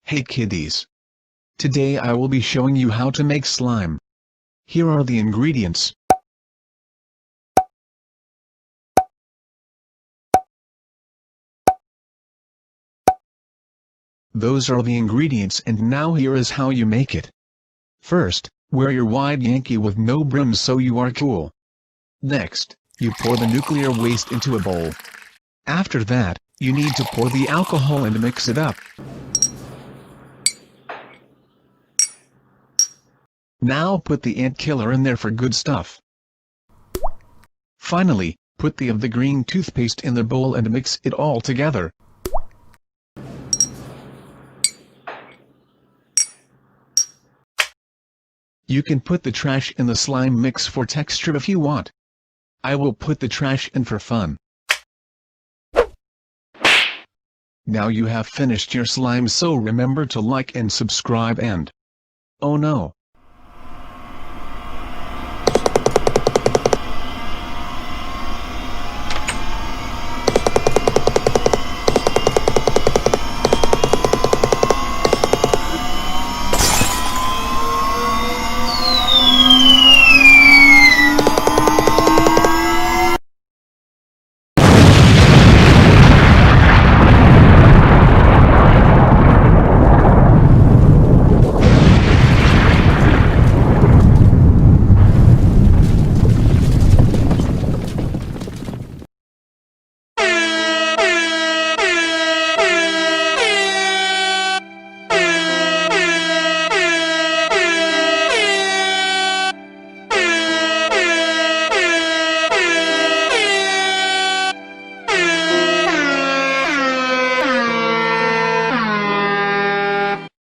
Hey kiddies! Today I will be showing you how to make slime. Here are the ingredients. Those are the ingredients, and now here is how you make it. First, wear your wide Yankee with no brims so you are cool. Next, you pour the nuclear waste into a bowl. After that, you need to pour the alcohol and mix it up. Now put the ant killer in there for good stuff. Finally, put the green toothpaste in the bowl and mix it all together. You can put the trash in the slime mix for texture if you want. I will put the trash in for fun. Now you have finished your slime, so remember to like and subscribe and... oh no!